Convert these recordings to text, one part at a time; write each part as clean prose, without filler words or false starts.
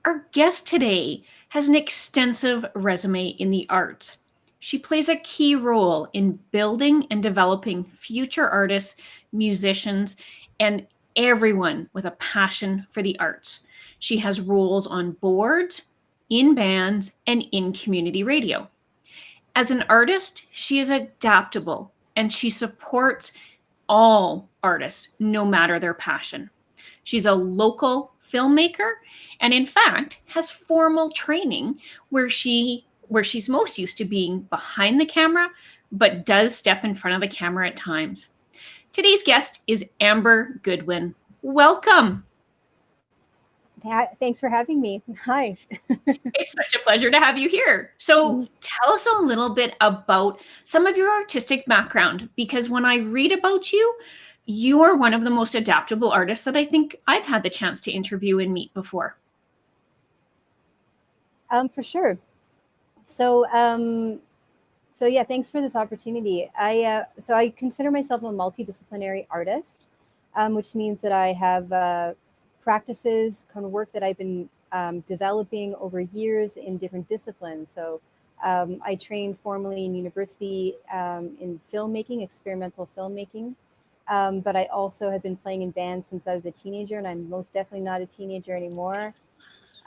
Our guest today has an extensive resume in the arts. She plays a key role in building and developing future artists, musicians, and everyone with a passion for the arts. She has roles on boards, in bands, and in community radio. As an artist, she is adaptable and she supports all artists, no matter their passion. She's a local filmmaker and in fact has formal training where she's most used to being behind the camera but does step in front of the camera at times. Today's guest is Amber Goodwyn. Welcome. Thanks for having me. Hi. It's such a pleasure to have you here. So tell us a little bit about some of your artistic background, because when I read about you, you are one of the most adaptable artists that I think I've had the chance to interview and meet before. For sure. So yeah, thanks for this opportunity. I consider myself a multidisciplinary artist, which means that I have practices, kind of work that I've been developing over years in different disciplines. So I trained formally in university in filmmaking, experimental filmmaking. But I also have been playing in bands since I was a teenager, and I'm most definitely not a teenager anymore.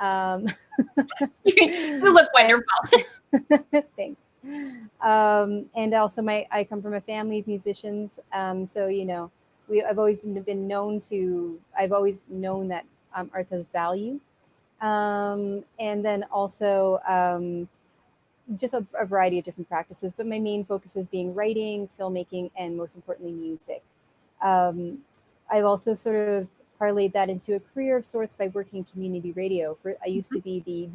You look wonderful. Thanks. And also I come from a family of musicians. So, you know, I've always known that arts has value. And then also just a variety of different practices, but my main focus is being writing, filmmaking, and most importantly, music. I've also sort of parlayed that into a career of sorts by working in community radio. I used to be the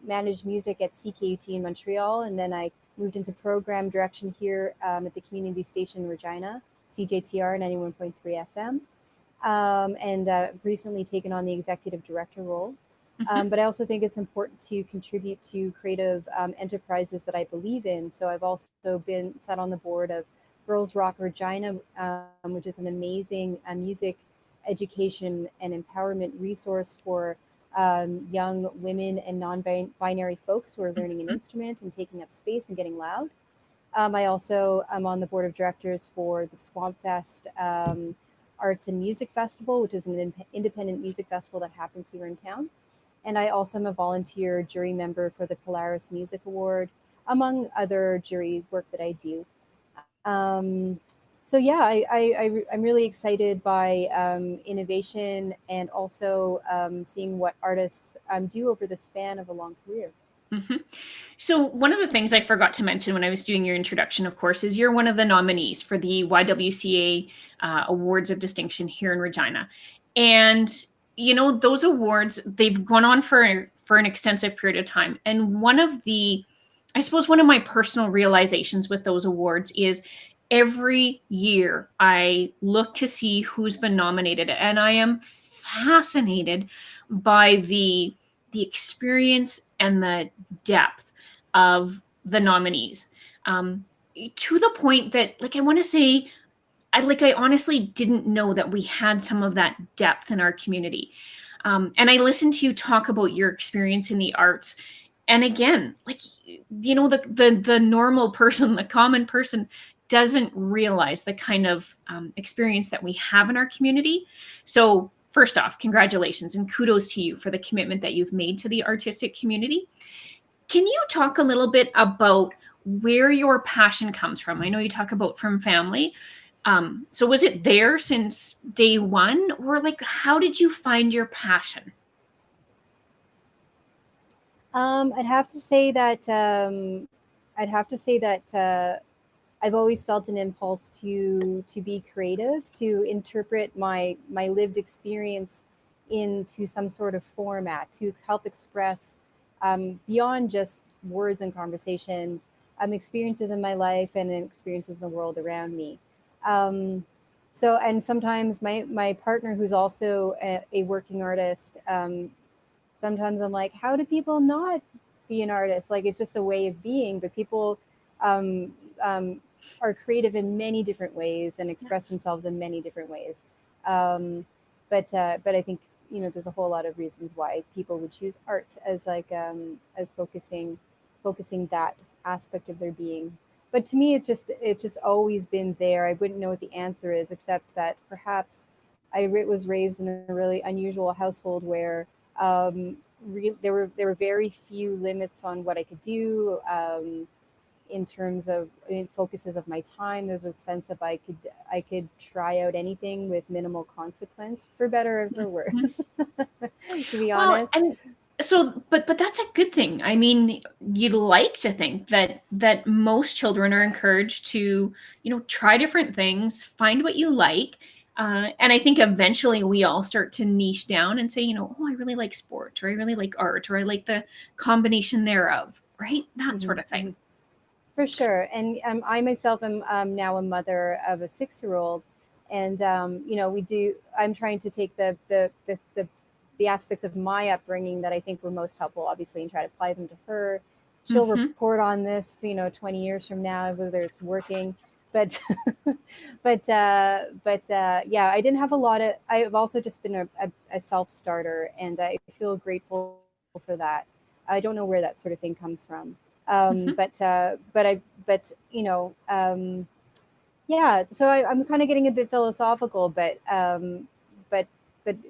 managed music at CKUT in Montreal, and then I moved into program direction here at the community station Regina, CJTR 91.3 FM, and recently taken on the executive director role. But I also think it's important to contribute to creative enterprises that I believe in. So I've also sat on the board of Girls Rock Regina, which is an amazing music education and empowerment resource for young women and non-binary folks who are learning an instrument and taking up space and getting loud. I also am on the board of directors for the Swamp Fest Arts and Music Festival, which is an independent music festival that happens here in town. And I also am a volunteer jury member for the Polaris Music Award, among other jury work that I do. So yeah, I'm really excited by innovation and also seeing what artists do over the span of a long career. So one of the things I forgot to mention when I was doing your introduction, of course, is you're one of the nominees for the YWCA Awards of Distinction here in Regina. And, you know, those awards, they've gone on for an extensive period of time. And one of my personal realizations with those awards is every year I look to see who's been nominated, and I am fascinated by the experience and the depth of the nominees, to the point that, like, I want to say, I honestly didn't know that we had some of that depth in our community. And I listened to you talk about your experience in the arts. And again, like, you know, the normal person, the common person doesn't realize the kind of experience that we have in our community. So first off, congratulations and kudos to you for the commitment that you've made to the artistic community. Can you talk a little bit about where your passion comes from? I know you talk about from family. So was it there since day one, or like, how did you find your passion? I'd have to say that I've always felt an impulse to be creative, to interpret my lived experience into some sort of format, to help express beyond just words and conversations, experiences in my life and experiences in the world around me. So, and sometimes my partner, who's also a working artist, sometimes I'm like, how do people not be an artist? Like, it's just a way of being, but people are creative in many different ways and express themselves in many different ways. But I think there's a whole lot of reasons why people would choose art as like as focusing that aspect of their being. But to me, it's just always been there. I wouldn't know what the answer is, except that perhaps was raised in a really unusual household where there were very few limits on what I could do in terms of focuses of my time. There's a sense of I could try out anything with minimal consequence, for better or for worse. To be honest. And so, but that's a good thing. I mean, you'd like to think that most children are encouraged to, try different things, find what you like. And I think eventually we all start to niche down and say, oh, I really like sport, or I really like art, or I like the combination thereof, right? That sort of thing. For sure. And I myself am now a mother of a 6-year-old. And, I'm trying to take the aspects of my upbringing that I think were most helpful, obviously, and try to apply them to her. She'll report on this, 20 years from now, whether it's working. But, yeah, I didn't have a lot of. I've also just been a self-starter, and I feel grateful for that. I don't know where that sort of thing comes from, yeah. So I'm kind of getting a bit philosophical, but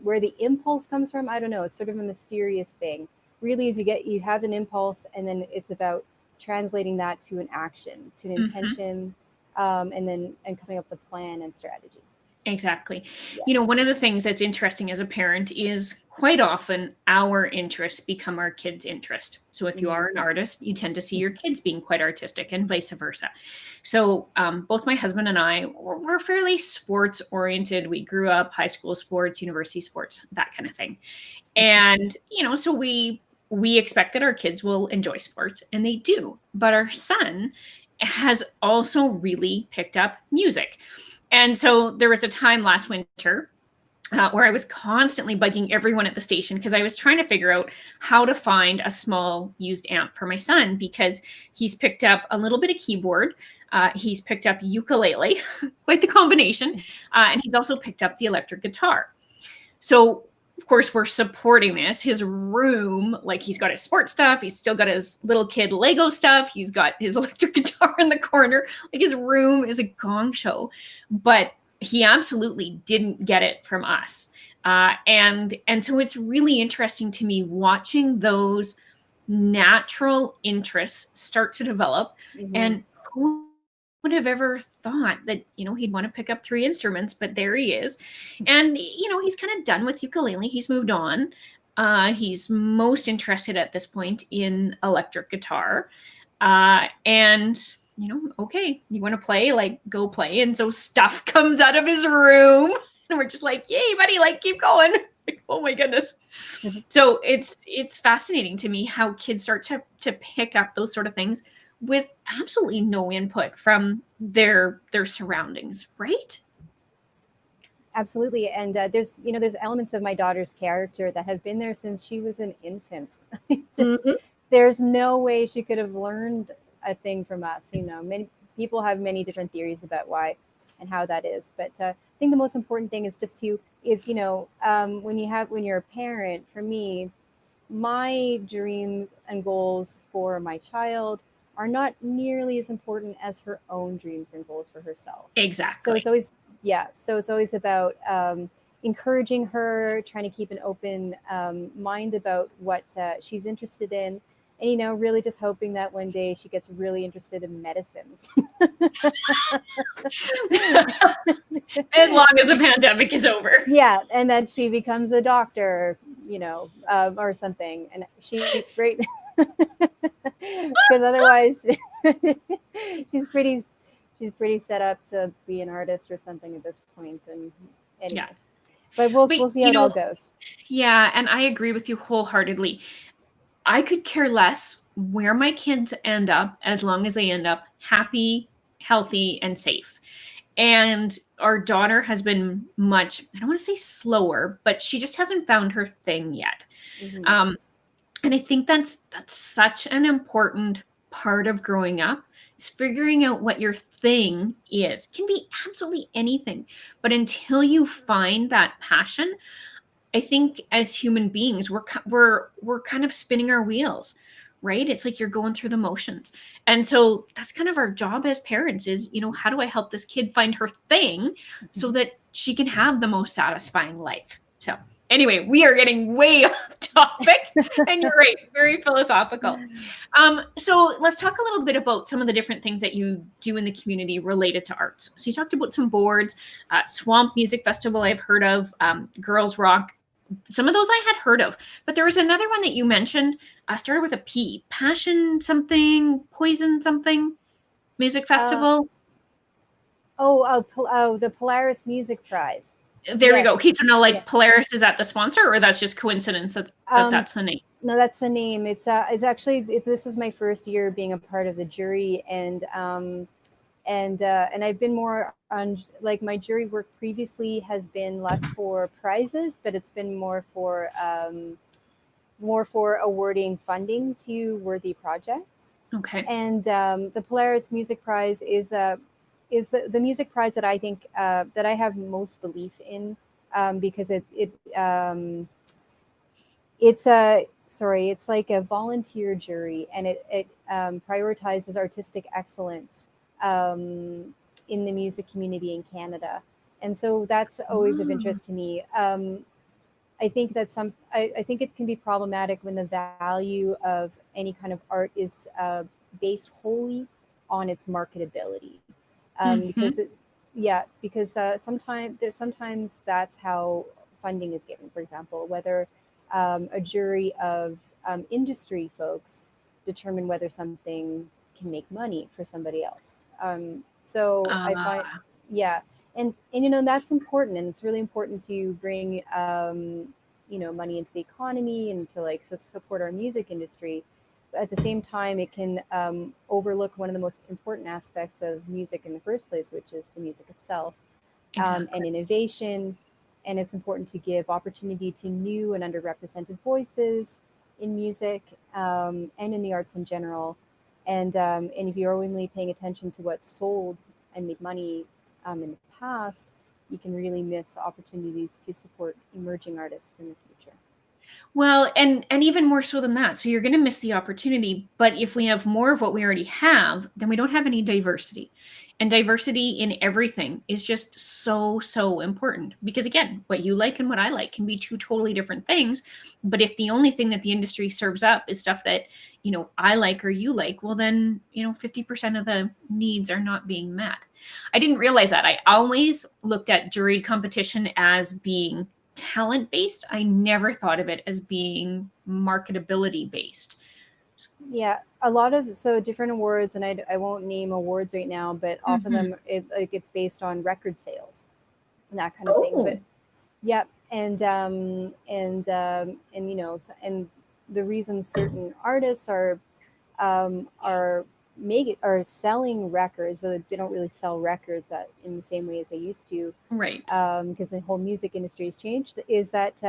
where the impulse comes from, I don't know. It's sort of a mysterious thing. Really, is you have an impulse, and then it's about translating that to an action, to an intention, and coming up with a plan and strategy. Exactly. Yeah. One of the things that's interesting as a parent is quite often our interests become our kids' interest. So if you are an artist, you tend to see your kids being quite artistic, and vice versa. So both my husband and I were fairly sports oriented. We grew up high school sports, university sports, that kind of thing. And, so we expect that our kids will enjoy sports, and they do. But our son has also really picked up music. And so there was a time last winter where I was constantly bugging everyone at the station because I was trying to figure out how to find a small used amp for my son, because he's picked up a little bit of keyboard. He's picked up ukulele, quite the combination. And he's also picked up the electric guitar. So, of course, we're supporting this. His room, like, he's got his sports stuff. He's still got his little kid Lego stuff. He's got his electric guitar in the corner. Like, his room is a gong show. But he absolutely didn't get it from us. And so it's really interesting to me watching those natural interests start to develop. And who would have ever thought that, he'd want to pick up 3 instruments, but there he is. And, he's kind of done with ukulele. He's moved on. He's most interested at this point in electric guitar. And, okay, you want to play, like, go play. And so stuff comes out of his room, and we're just like, yay, buddy, like, keep going. Like, oh my goodness. So it's fascinating to me how kids start to pick up those sort of things with absolutely no input from their surroundings, right? Absolutely. And there's elements of my daughter's character that have been there since she was an infant. There's no way she could have learned a thing from us. Many people have many different theories about why and how that is. But I think the most important thing is when you're a parent, for me, my dreams and goals for my child are not nearly as important as her own dreams and goals for herself. Exactly. So it's always about encouraging her, trying to keep an open mind about what she's interested in, and really just hoping that one day she gets really interested in medicine. As long as the pandemic is over. Yeah, and that she becomes a doctor, or something, and she's great. Because otherwise she's pretty set up to be an artist or something at this point. And anyway, but we'll see how it all goes. Yeah, and I agree with you wholeheartedly. I could care less where my kids end up as long as they end up happy, healthy, and safe. And our daughter has been much, I don't want to say slower, but she just hasn't found her thing yet. And I think that's such an important part of growing up, is figuring out what your thing is. It can be absolutely anything. But until you find that passion, I think as human beings, we're kind of spinning our wheels, right? It's like you're going through the motions. And so that's kind of our job as parents is, how do I help this kid find her thing so that she can have the most satisfying life? So anyway, we are getting way off topic, and you're right, very philosophical. So let's talk a little bit about some of the different things that you do in the community related to arts. So you talked about some boards, Swamp Music Festival I've heard of, Girls Rock. Some of those I had heard of, but there was another one that you mentioned, started with a P, Passion something, Poison something, music festival. The Polaris Music Prize. There we go. Yes. Okay, so now Yeah. Polaris, is that the sponsor, or that's just coincidence that that's the name? No, that's the name. It's actually this is my first year being a part of the jury, and I've been more on, like, my jury work previously has been less for prizes, but it's been more for awarding funding to worthy projects. Okay. And the Polaris Music Prize is the music prize that I think that I have most belief in, because it's like a volunteer jury, and it prioritizes artistic excellence in the music community in Canada, and so that's always of interest to me. I think that I think it can be problematic when the value of any kind of art is based wholly on its marketability, because sometimes that's how funding is given. For example, whether a jury of industry folks determine whether something can make money for somebody else. I find, and that's important, and it's really important to bring money into the economy and to support our music industry. But at the same time, it can overlook one of the most important aspects of music in the first place, which is the music itself. Exactly. And innovation. And it's important to give opportunity to new and underrepresented voices in music, and in the arts in general. And if you're only paying attention to what's sold and made money in the past, you can really miss opportunities to support emerging artists in the future. Well, and even more so than that. So you're going to miss the opportunity, but if we have more of what we already have, then we don't have any diversity. And diversity in everything is just so, so important, because again, what you like and what I like can be two totally different things. But if the only thing that the industry serves up is stuff that, I like or you like, well then, 50% of the needs are not being met. I didn't realize that. I always looked at juried competition as being talent based. I never thought of it as being marketability based. Yeah, a lot of different awards, and I won't name awards right now, but often them it's based on record sales and that kind of thing. But yeah, and the reason certain artists are selling records, though they don't really sell records in the same way as they used to, right? Because the whole music industry has changed, is that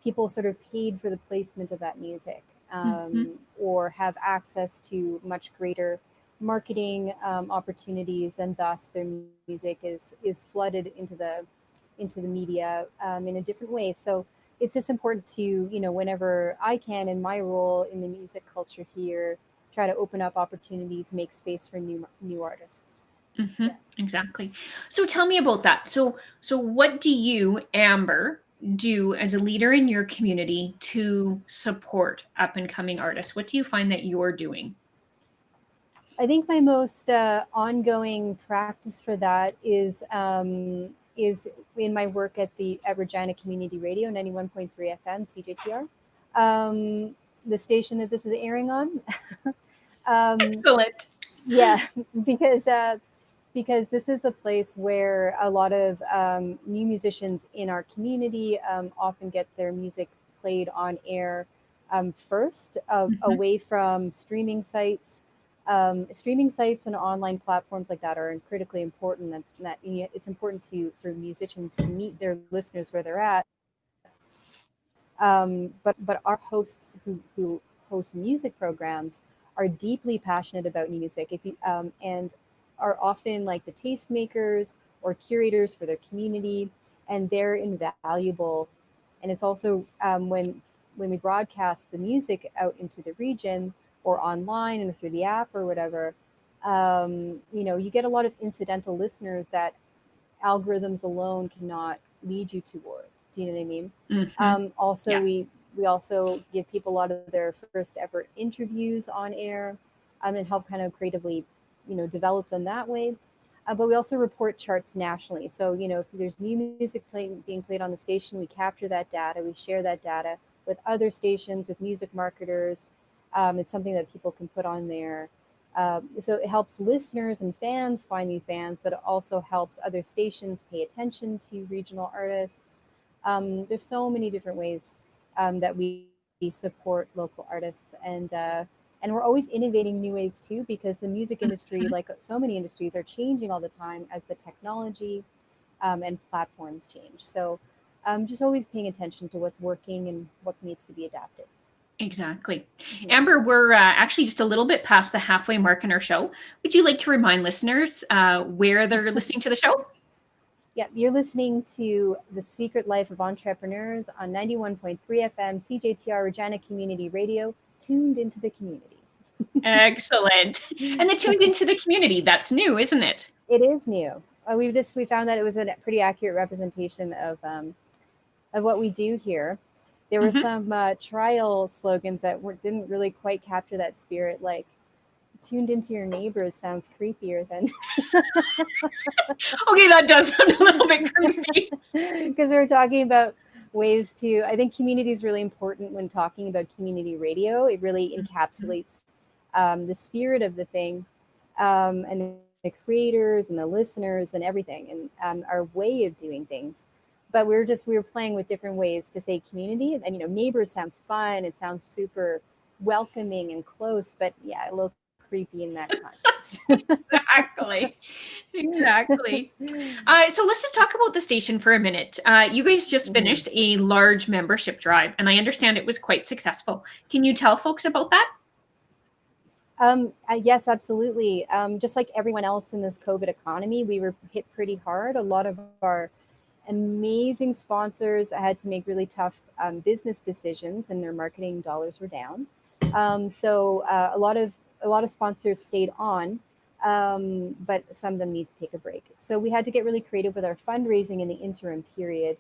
people sort of paid for the placement of that music, or have access to much greater marketing opportunities, and thus their music is flooded into the media in a different way. So it's just important to, whenever I can, in my role in the music culture here, try to open up opportunities, make space for new artists. Exactly. So tell me about that. So what do you, Amber, do as a leader in your community to support up and coming artists? What do you find that you're doing? I think my most ongoing practice for that is in my work at Regina Community Radio, 91.3 FM CJTR, the station that this is airing on. Excellent. Yeah, because this is a place where a lot of new musicians in our community often get their music played on air first, away from streaming sites. Streaming sites and online platforms like that are critically important, and that it's important for musicians to meet their listeners where they're at. But our hosts who host music programs are deeply passionate about music. And are often like the tastemakers or curators for their community, and they're invaluable And it's also when we broadcast the music out into the region or online and through the app or whatever, you get a lot of incidental listeners that algorithms alone cannot lead you toward. Do you know what I mean? Also, Yeah. we also give people a lot of their first ever interviews on air, and help kind of creatively, develop them that way. But we also report charts nationally. So, if there's new music being played on the station, we capture that data, we share that data with other stations, with music marketers. It's something that people can put on there. So it helps listeners and fans find these bands, but it also helps other stations pay attention to regional artists. There's so many different ways that we support local artists, and we're always innovating new ways too, because the music industry, like so many industries, are changing all the time as the technology and platforms change. So just always paying attention to what's working and what needs to be adapted. Exactly. Amber, we're actually just a little bit past the halfway mark in our show. Would you like to remind listeners where they're listening to the show? Yeah, you're listening to The Secret Life of Entrepreneurs on 91.3 FM CJTR Regina Community Radio, tuned into the community. Excellent. And the tuned into the community, that's new, isn't it? It is new. We found that it was a pretty accurate representation of what we do here. There were some trial slogans that didn't really quite capture that spirit, like tuned into your neighbors sounds creepier than Okay, that does sound a little bit creepy. because we're talking about ways to, I think community is really important when talking about community radio. It really encapsulates the spirit of the thing, and the creators and the listeners and everything, and our way of doing things. But we were playing with different ways to say community, and neighbors sounds fun. It sounds super welcoming and close, but yeah, a little creepy in that context. Exactly. So let's just talk about the station for a minute. You guys just finished a large membership drive, and I understand it was quite successful. Can you tell folks about that? Yes, absolutely. Just like everyone else in this COVID economy, we were hit pretty hard. A lot of our amazing sponsors had to make really tough business decisions, and their marketing dollars were down. So a lot of sponsors stayed on, but some of them need to take a break. So we had to get really creative with our fundraising in the interim period,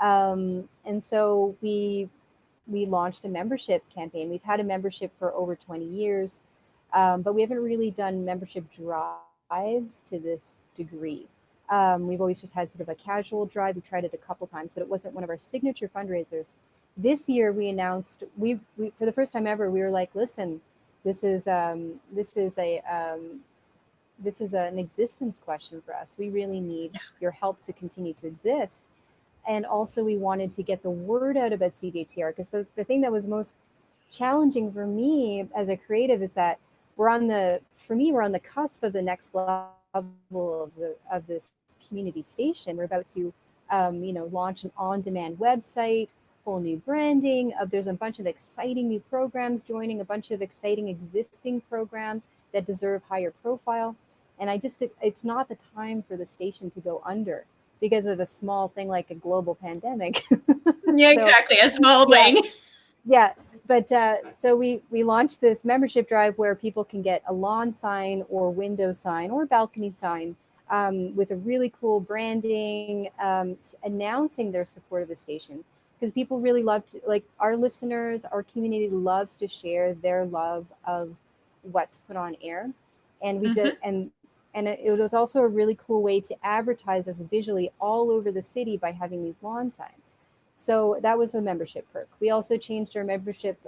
and so we launched a membership campaign. We've had a membership for over 20 years, but we haven't really done membership drives to this degree. We've always just had sort of a casual drive. We tried it a couple times, but it wasn't one of our signature fundraisers. This year, we announced we for the first time ever, we were like, listen, this is an existence question for us. We really need your help to continue to exist. And also, we wanted to get the word out about CJTR, because the thing that was most challenging for me as a creative is that we're on the cusp of the next level of this community station. We're about to launch an on-demand website, whole new branding. There's a bunch of exciting new programs joining, a bunch of exciting existing programs that deserve higher profile. And it's not the time for the station to go under because of a small thing like a global pandemic. Yeah, exactly. A small thing. Yeah. But so we launched this membership drive where people can get a lawn sign or window sign or balcony sign with a really cool branding, announcing their support of the station. Because people really love to, like, our listeners, our community loves to share their love of what's put on air. And we did, and it was also a really cool way to advertise us visually all over the city by having these lawn signs. So that was a membership perk. We also changed our membership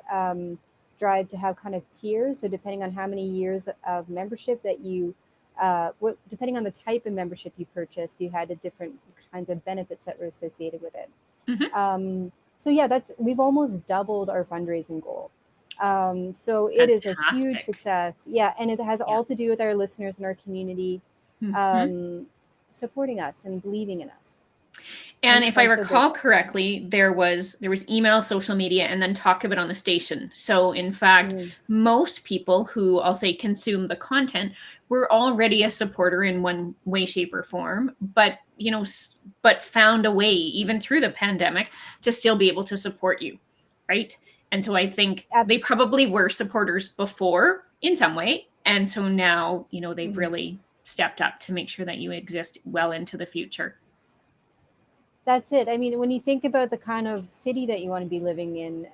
drive to have kind of tiers. So depending on how many years of membership that you, depending on the type of membership you purchased, you had a different kinds of benefits that were associated with it. So yeah, we've almost doubled our fundraising goal. So it is a huge success. Yeah, and it has all to do with our listeners and our community supporting us and believing in us. And if I I'm so recall grateful. correctly, there was email, social media, and then talk of it on the station. So in fact, Mm, most people who, I'll say, consume the content were already a supporter in one way, shape, or form, but but found a way, even through the pandemic, to still be able to support you, right? And so I think they abs- probably were supporters before in some way, and so now they've mhm. really stepped up to make sure that you exist well into the future. That's it. I mean, when you think about the kind of city that you want to be living in,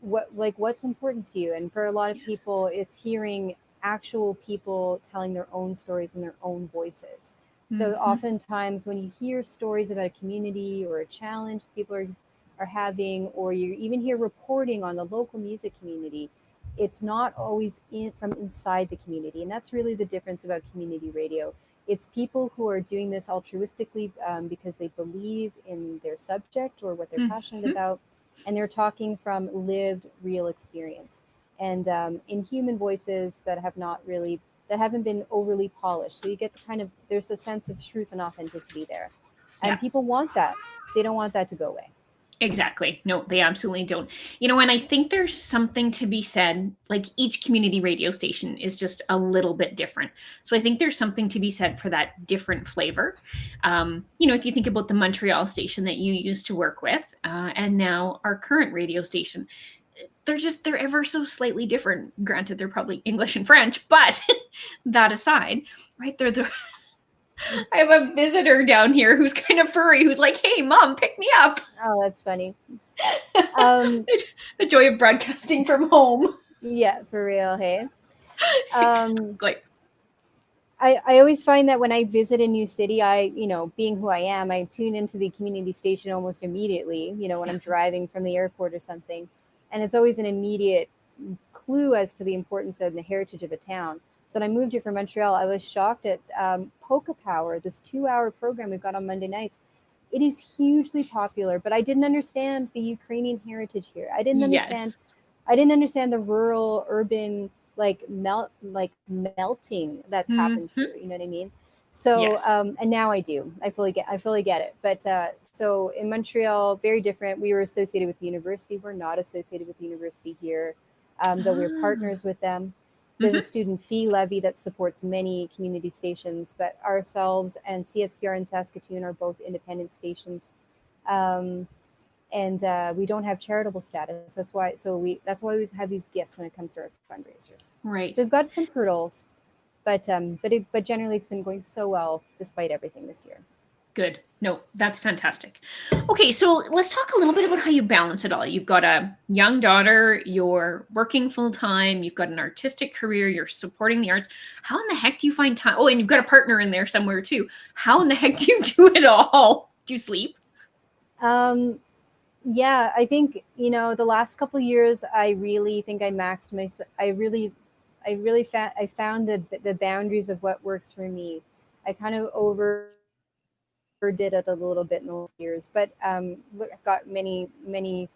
what's important to you? And for a lot of Yes. people, it's hearing actual people telling their own stories in their own voices. So Mm-hmm. oftentimes, when you hear stories about a community or a challenge people are having, or you even hear reporting on the local music community, it's not always from inside the community, and that's really the difference about community radio. It's people who are doing this altruistically, because they believe in their subject or what they're passionate Mm-hmm. about, and they're talking from lived, real experience, and in human voices that haven't been overly polished. So you get the kind of there's a sense of truth and authenticity there, and Yeah. people want that. They don't want that to go away. Exactly. No, they absolutely don't. And I think there's something to be said, like each community radio station is just a little bit different. So I think there's something to be said for that different flavor. If you think about the Montreal station that you used to work with, and now our current radio station, they're ever so slightly different. Granted, they're probably English and French, but that aside, right? I have a visitor down here who's kind of furry, who's like, "Hey, mom, pick me up." Oh, that's funny. Um, The joy of broadcasting from home. yeah, for real. Hey. Um, Exactly. I always find that when I visit a new city, being who I am, I tune into the community station almost immediately, when Yeah. I'm driving from the airport or something. And it's always an immediate clue as to the importance and the heritage of a town. So when I moved here from Montreal, I was shocked at Polka Power, this 2 hour program we've got on Monday nights. It is hugely popular, but I didn't understand the Ukrainian heritage here. Yes. I didn't understand the rural urban melting that happens Hmm. here. You know what I mean? So Yes. and now I do. I fully get it. But so in Montreal, very different. We were associated with the university. We're not associated with the university here, though we're Ah. partners with them. There's a Hmm. student fee levy that supports many community stations, but ourselves and CFCR in Saskatoon are both independent stations. Um, and we don't have charitable status. That's why we have these gifts when it comes to our fundraisers. So Right. we've got some hurdles, but generally it's been going so well despite everything this year. Good. No, that's fantastic. Okay, so let's talk a little bit about how you balance it all. You've got a young daughter, you're working full time, you've got an artistic career, you're supporting the arts. How in the heck do you find time? Oh, and you've got a partner in there somewhere too. How in the heck do you do it all? Do you sleep? Um, yeah, I think the last couple years I really think I maxed my. I found the boundaries of what works for me. I kind of overdid it a little bit in the last years, but got many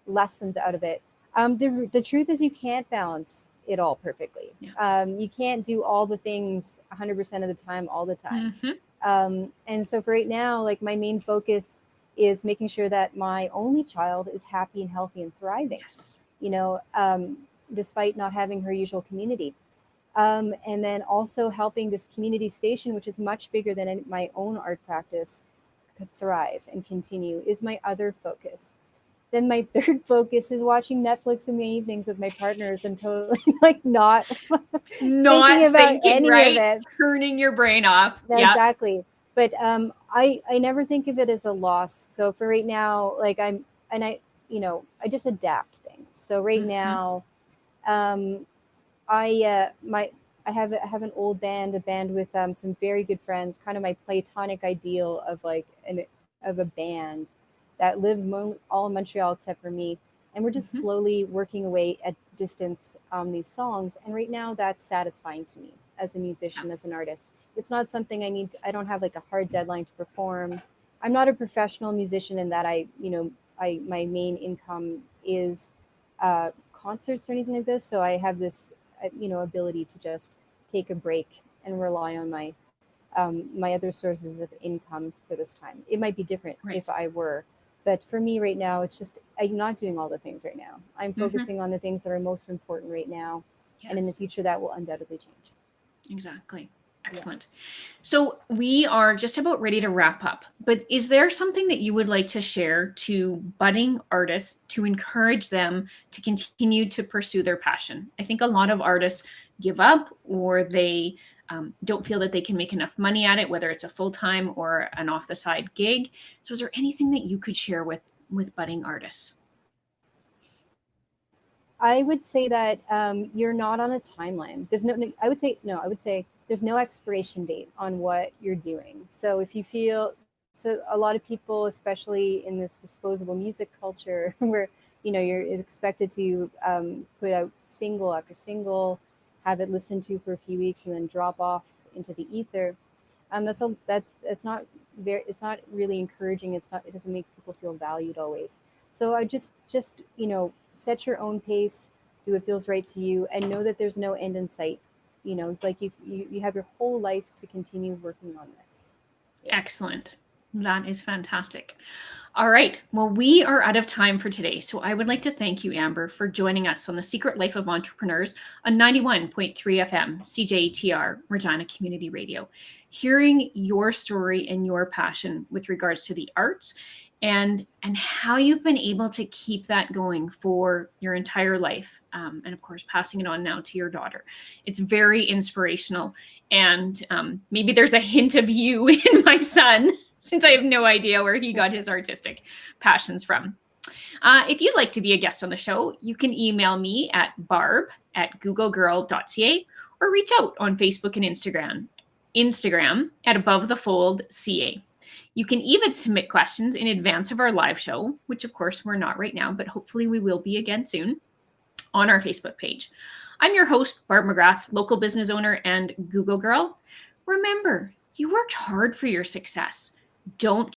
lessons out of it. The truth is, you can't balance it all perfectly. Yeah. You can't do all the things 100% of the time, all the time. Hmm. And so for right now, like my main focus is making sure that my only child is happy and healthy and thriving, Yes. you know, um, despite not having her usual community. And then also helping this community station, which is much bigger than my own art practice, could thrive and continue, is my other focus. Then my third focus is watching Netflix in the evenings with my partners and totally like not thinking Not about thinking any of right, it. turning your brain off. No, Yeah. exactly. But I never think of it as a loss. So for right now, like I just adapt things. So right Hmm. now, um, I my I have an old band, a band with some very good friends, kind of my platonic ideal of of a band that lived all in Montreal except for me, and we're just Hmm. slowly working away at distance on these songs. And right now, that's satisfying to me as a Yeah. musician, as an artist. It's not something I don't have like a hard deadline to perform. I'm not a professional musician in that I my main income is concerts or anything like this. So I have this ability to just take a break and rely on my my other sources of incomes for this time. It might be different Right. if I were, but for me right now, it's just, I'm not doing all the things right now. I'm focusing on the things that are most important right now. Yes. And in the future, that will undoubtedly change. Exactly. Excellent. So we are just about ready to wrap up, but is there something that you would like to share to budding artists to encourage them to continue to pursue their passion? I think a lot of artists give up, or they don't feel that they can make enough money at it, whether it's a full-time or an off-the-side gig. So is there anything that you could share with budding artists? I would say that you're not on a timeline. There's no, I would say there's no expiration date on what you're doing. So if you feel, so a lot of people, especially in this disposable music culture where, you're expected to put out single after single, have it listened to for a few weeks and then drop off into the ether. It's not really encouraging. It doesn't make people feel valued always. So I just set your own pace, do what feels right to you, and know that there's no end in sight. Like you have your whole life to continue working on this. Yeah. Excellent. That is fantastic. All right. Well, we are out of time for today. So I would like to thank you, Amber, for joining us on The Secret Life of Entrepreneurs on 91.3 FM CJTR Regina Community Radio. Hearing your story and your passion with regards to the arts and how you've been able to keep that going for your entire life. And of course, passing it on now to your daughter. It's very inspirational. And maybe there's a hint of you in my son, since I have no idea where he got his artistic passions from. If you'd like to be a guest on the show, you can email me at barb@googlegirl.ca or reach out on Facebook and Instagram at Above the Fold CA. You can even submit questions in advance of our live show, which of course we're not right now, but hopefully we will be again soon, on our Facebook page. I'm your host, Barb McGrath, local business owner and Google Girl. Remember, you worked hard for your success. Don't